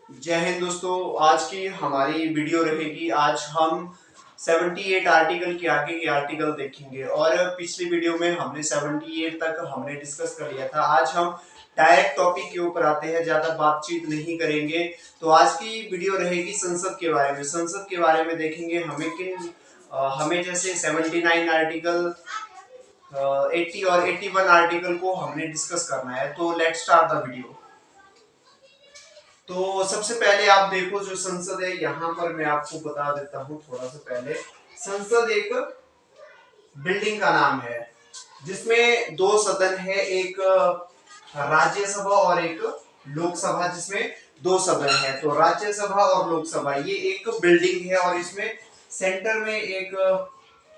जय हिंद दोस्तों। आज की हमारी वीडियो रहेगी। आज हम 78 आर्टिकल के आगे के आर्टिकल देखेंगे और पिछली वीडियो में हमने 78 तक हमने डिस्कस कर लिया था। आज हम डायरेक्ट टॉपिक के ऊपर आते हैं, ज्यादा बातचीत नहीं करेंगे। तो आज की वीडियो रहेगी संसद के बारे में। संसद के बारे में देखेंगे हमें जैसे 79 आर्टिकल, 80 और 81 आर्टिकल को हमने डिस्कस करना है। तो लेट्स स्टार्ट द वीडियो। तो सबसे पहले आप देखो जो संसद है, यहाँ पर मैं आपको बता देता हूँ थोड़ा सा पहले। संसद एक बिल्डिंग का नाम है जिसमें दो सदन है, एक राज्यसभा और एक लोकसभा, जिसमें दो सदन है। तो राज्यसभा और लोकसभा ये एक बिल्डिंग है और इसमें सेंटर में एक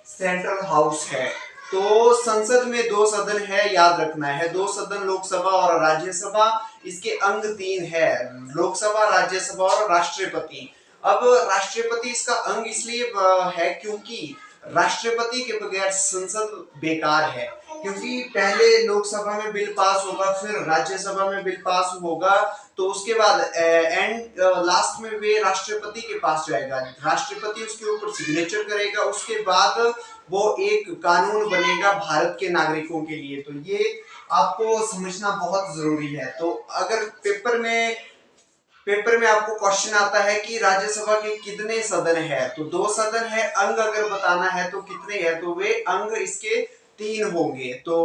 सेंट्रल हाउस है। तो संसद में दो सदन है, याद रखना है, दो सदन लोकसभा और राज्यसभा। इसके अंग तीन है, लोकसभा, राज्यसभा और राष्ट्रपति। अब राष्ट्रपति इसका अंग इसलिए है क्योंकि राष्ट्रपति के बगैर संसद बेकार है। क्योंकि पहले लोकसभा में बिल पास होगा, फिर राज्यसभा में बिल पास होगा, तो उसके बाद एंड लास्ट में वे राष्ट्रपति के पास जाएगा। राष्ट्रपति उसके ऊपर सिग्नेचर करेगा, उसके बाद वो एक कानून बनेगा भारत के नागरिकों के लिए। तो ये आपको समझना बहुत जरूरी है। तो अगर पेपर में आपको क्वेश्चन आता है कि राज्यसभा के कितने सदन है, तो दो सदन है। अंग अगर बताना है तो कितने हैं, तो वे अंग इसके तीन होंगे। तो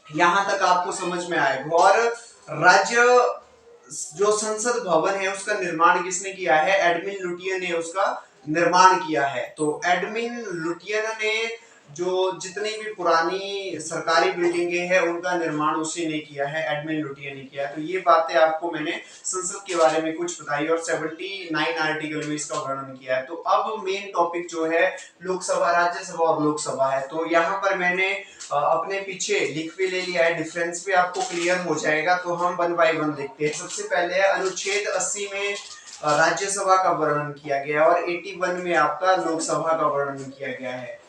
यहां तक आपको समझ में आएगा। और राज्य जो संसद भवन है उसका निर्माण किसने किया है? एडमिन लुटियन ने उसका निर्माण किया है। तो एडमिन लुटियन ने जो जितनी भी पुरानी सरकारी बिल्डिंगें हैं उनका निर्माण उसी ने किया है, एडमिन लुटियन ने किया है। तो ये बातें आपको मैंने संसद के बारे में कुछ बताई और 79 आर्टिकल में इसका वर्णन किया है। तो अब मेन टॉपिक जो है लोकसभा, राज्यसभा और लोकसभा है। तो यहाँ पर मैंने अपने पीछे लिख भी ले लिया है, डिफरेंस भी आपको क्लियर हो जाएगा। तो हम वन बाय वन देखते हैं। सबसे पहले है अनुच्छेद 80 में राज्यसभा का वर्णन किया गया और 81 में आपका लोकसभा का वर्णन किया गया है।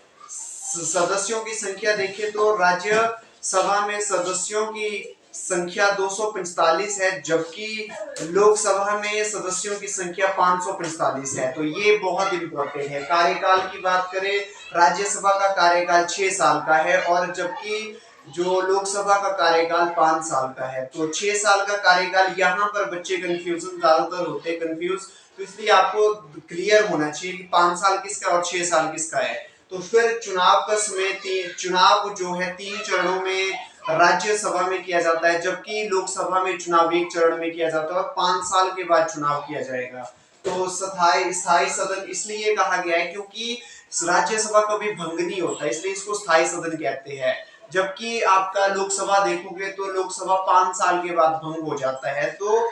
सदस्यों की संख्या देखिए तो राज्यसभा में सदस्यों की संख्या 245 है, जबकि लोकसभा में सदस्यों की संख्या 545 है। तो ये बहुत इंपॉर्टेंट है। कार्यकाल की बात करें, राज्यसभा का कार्यकाल 6 साल का है और जबकि जो लोकसभा का कार्यकाल 5 साल का है। तो 6 साल का कार्यकाल, यहाँ पर बच्चे कंफ्यूजन ज्यादातर होते हैं कंफ्यूज, तो इसलिए आपको क्लियर होना चाहिए कि 5 साल किसका और 6 साल किसका है। तो फिर चुनाव का समय, चुनाव जो है 3 चरणों में राज्यसभा में किया जाता है, जबकि लोकसभा में चुनाव 1 चरण में किया जाता है और 5 साल के बाद चुनाव किया जाएगा। तो स्थायी सदन इसलिए कहा गया है क्योंकि राज्यसभा कभी भंग नहीं होता, इसलिए इसको स्थायी सदन कहते हैं। जबकि आपका लोकसभा देखोगे तो लोकसभा 5 साल के बाद भंग हो जाता है। तो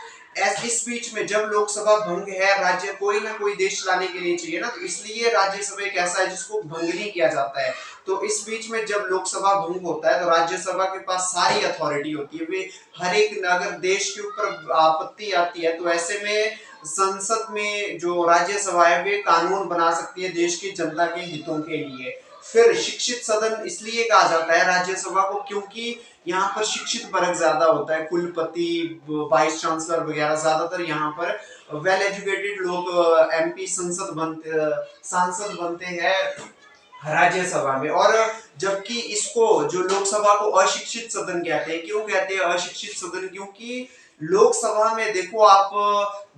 इस बीच में जब लोकसभा भंग है, राज्य कोई ना कोई देश लाने के लिए चाहिए ना, तो इसलिए राज्यसभा एक ऐसा है जिसको भंग नहीं किया जाता है। तो इस बीच में जब लोकसभा भंग होता है तो राज्यसभा के पास सारी अथॉरिटी होती है। वे हर एक, अगर देश के ऊपर आपत्ति आती है तो ऐसे में संसद में जो राज्यसभा है वे कानून बना सकती है देश की जनता के हितों के लिए। फिर शिक्षित सदन इसलिए कहा जाता है राज्यसभा को क्योंकि यहाँ पर शिक्षित वर्ग ज्यादा होता है, कुलपति, वाइस चांसलर वगैरह, ज्यादातर यहाँ पर वेल एजुकेटेड लोग एमपी सांसद बनते हैं राज्यसभा में। और जबकि इसको जो लोकसभा को अशिक्षित सदन कहते हैं। क्यों कहते हैं अशिक्षित सदन? क्योंकि लोकसभा में देखो आप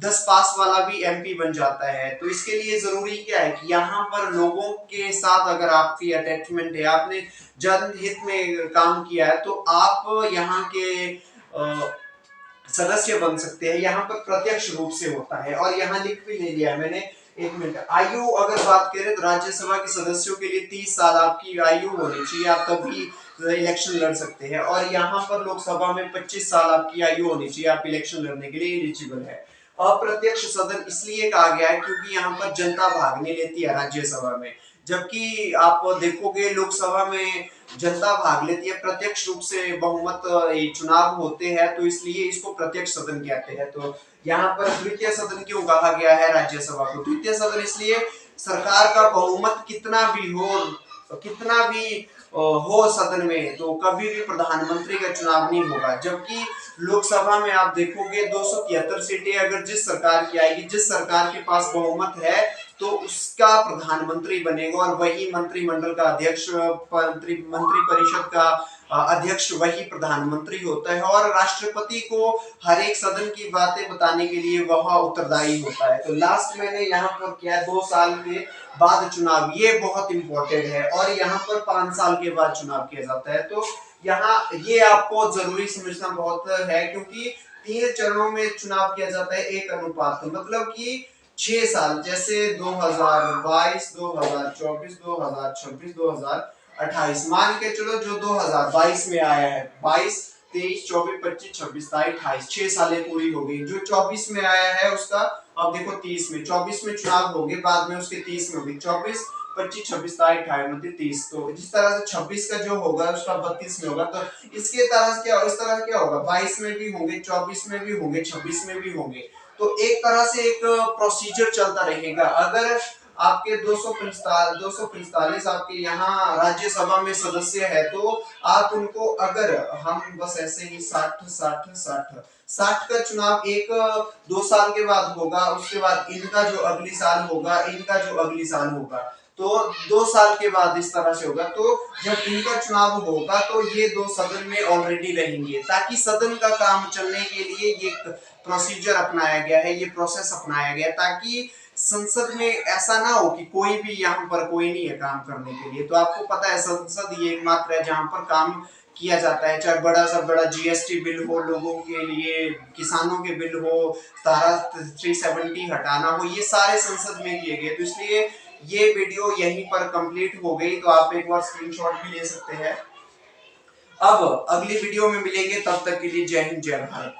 10 पास वाला भी एमपी बन जाता है। तो इसके लिए जरूरी क्या है कि यहाँ पर लोगों के साथ अगर आपकी अटैचमेंट है, आपने जनहित में काम किया है, तो आप यहाँ के सदस्य बन सकते हैं। यहाँ पर प्रत्यक्ष रूप से होता है। और यहाँ लिख भी ले लिया है मैंने, एक मिनट। आयु अगर बात करें तो राज्यसभा के सदस्यों के लिए 30 साल आपकी आयु होनी चाहिए, आप तभी इलेक्शन लड़ सकते हैं। और यहाँ पर लोकसभा में 25 साल आपकी आयु होनी चाहिए, आप इलेक्शन लड़ने के लिए एलिजिबल है। अप्रत्यक्ष सदन इसलिए कहा गया है क्योंकि यहाँ पर जनता भाग नहीं लेती है राज्यसभा में, जबकि आप देखोगे लोकसभा में जनता भाग लेती है, प्रत्यक्ष रूप से बहुमत चुनाव होते हैं। तो इसलिए इसको प्रत्यक्ष सदन कहते हैं। तो यहाँ पर द्वितीय सदन क्यों कहा गया है राज्यसभा को? द्वितीय सदन इसलिए, सरकार का बहुमत कितना भी हो सदन में, तो कभी भी प्रधानमंत्री का चुनाव नहीं होगा। जबकि लोकसभा में आप देखोगे 273 सीटें अगर जिस सरकार की आएगी, जिस सरकार के पास बहुमत है तो उसका प्रधानमंत्री बनेगा और वही मंत्रिमंडल का अध्यक्ष, मंत्री परिषद का अध्यक्ष वही प्रधानमंत्री होता है और राष्ट्रपति को हर एक सदन की बातें बताने के लिए वह उत्तरदायी होता है। तो लास्ट मैंने यहाँ पर किया 2 साल के बाद चुनाव, ये बहुत इंपॉर्टेंट है और यहाँ पर 5 साल के बाद चुनाव किया जाता है। तो यहाँ ये आपको जरूरी समझना बहुत है क्योंकि 3 चरणों में चुनाव किया जाता है, एक अनुपात, मतलब कि 6 साल, जैसे 2022, 2024, 2026, 2028, मान के चलो जो 2022 में आया है, 22, 23, 24, 25, 26, 27, 28, 6 सालें पूरी हो गई। जो 24 में आया है उसका अब देखो 30 में, 24 में चुनाव हो गए, बाद में उसके 30 में होगी, 24, 25, 26, 27, 28, 30। तो जिस तरह से 26 का जो होगा उसका 32 में होगा, तो इसके तरह से क्या, इस तरह से क्या होगा, 22 में भी होंगे, 24 में भी होंगे, 26 में भी होंगे। तो एक तरह से एक प्रोसीजर चलता रहेगा। अगर आपके 245 आपके यहाँ राज्यसभा में सदस्य है तो आप उनको, अगर हम बस ऐसे ही 60 का चुनाव एक 2 साल के बाद होगा, उसके बाद इनका जो अगली साल होगा, इनका जो अगली साल होगा, तो 2 साल के बाद इस तरह से होगा। तो जब इनका चुनाव होगा तो ये 2 सदन में ऑलरेडी रहेंगे, ताकि सदन का काम चलने के लिए ये प्रोसीजर अपनाया गया है, ये प्रोसेस अपनाया गया, ताकि संसद में ऐसा ना हो कि कोई भी यहाँ पर कोई नहीं है काम करने के लिए। तो आपको पता है संसद ये एकमात्र है जहाँ पर काम किया जाता है, चाहे बड़ा सा बड़ा जीएसटी बिल हो, लोगों के लिए किसानों के बिल हो, धारा 370 हटाना हो, ये सारे संसद में किए गए। तो इसलिए ये वीडियो यहीं पर कंप्लीट हो गई, तो आप एक बार स्क्रीनशॉट भी ले सकते हैं। अब अगली वीडियो में मिलेंगे, तब तक के लिए जय हिंद, जय भारत।